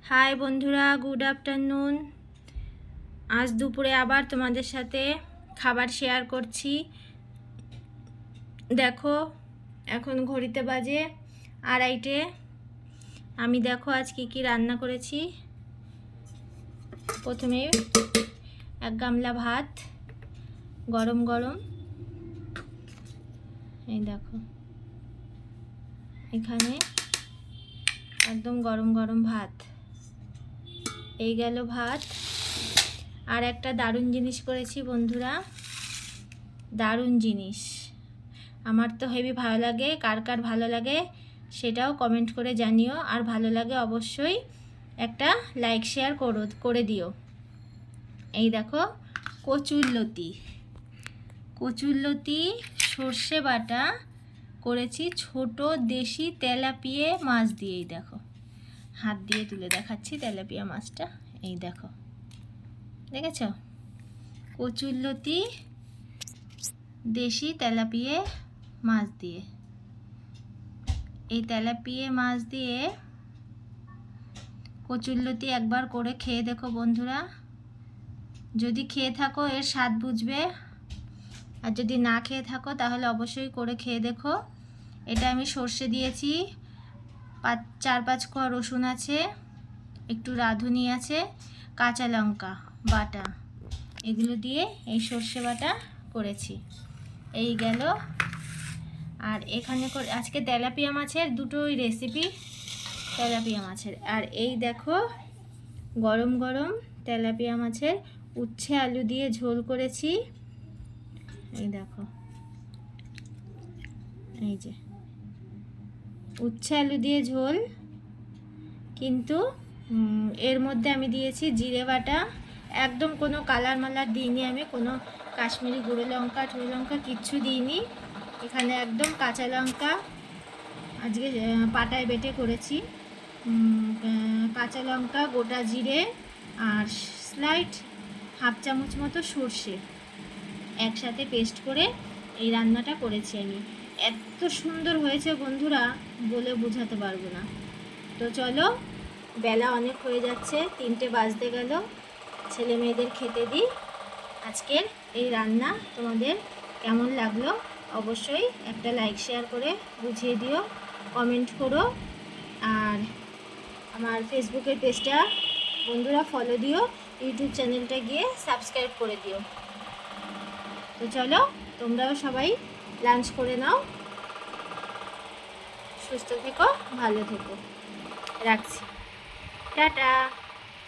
High বন্ধুরা, good afternoon. আজ দুপুরে আবার তোমাদের সাথে খাবার শেয়ার করছি। দেখো এখন ঘড়িতে বাজে 2:30। আমি দেখো আজ কি রান্না করেছি। প্রথমে এক গামলা ভাত, গরম গরম। এই দেখো এখানে একদম গরম গরম ভাত। এই গেল ভাত। আর একটা দারুণ জিনিস করেছি বন্ধুরা, দারুণ জিনিস। আমার তো হেবি ভালো লাগে, কার কার ভালো লাগে সেটাও কমেন্ট করে জানিও। আর ভালো লাগে অবশ্যই একটা লাইক শেয়ার করে দিও। এই দেখো কচুরলতি সর্ষে বাটা করেছি ছোট দেশি তেলাপিয়া মাছ দিয়ে। এই দেখো হাত দিয়ে তুলে দেখাচ্ছি তেলাপিয়া মাছটা। এই দেখো, দেখেছ? কচুরলতি দেশি তেলাপিয়া মাছ দিয়ে। এই তেলাপিয়া মাছ দিয়ে কচুরলতি একবার করে খেয়ে দেখো বন্ধুরা। যদি খেয়ে থাকো এর স্বাদ বুঝবে, আর যদি না খেয়ে থাকো তাহলে অবশ্যই করে খেয়ে দেখো। এটা আমি সর্ষে দিয়েছি, 4-5 কোয়া রসুন আছে, একটু রাঁধুনি আছে, কাঁচা লঙ্কা বাটা, এগুলো দিয়ে এই সর্ষে বাটা করেছি। এই গেল। আর এখানে আজকে তেলাপিয়া মাছের দুটোই রেসিপি, তেলাপিয়া মাছের। আর এই দেখো গরম গরম তেলাপিয়া মাছের উচ্ছে আলু দিয়ে ঝোল করেছি। এই দেখো, এই যে উচ্ছে আলু দিয়ে ঝোল, কিন্তু এর মধ্যে আমি দিয়েছি জিরে বাটা। একদম কোনো কালার মালার দিইনি, আমি কোনো কাশ্মীরি গুঁড়ো লঙ্কা কিচ্ছু দিইনি। এখানে একদম কাঁচা লঙ্কা আজকে পাটায় বেটে করেছি, কাঁচা লঙ্কা, গোটা জিরে আর স্লাইট হাফ চামচ মতো সর্ষে একসাথে পেস্ট করে এই রান্নাটা করেছি আমি। এত সুন্দর হয়েছে বন্ধুরা, বলে বোঝাতে পারবো না। তো চলো, বেলা অনেক হয়ে যাচ্ছে, 3টে বাজতে গেল। ছেলে মেয়েদের খেতে দিই। আজকের এই রান্না তোমাদের কেমন লাগলো অবশ্যই একটা লাইক শেয়ার করে বুঝিয়ে দিও, কমেন্ট করো। আর আমার ফেসবুকের পেজটা বন্ধুরা ফলো দিও, ইউটিউব চ্যানেলটা গিয়ে সাবস্ক্রাইব করে দিও। তো চলো, তোমরাও সবাই লাঞ্চ করে নাও। সুস্থ থেকো, ভালো থেকো। রাখছি, টাটা।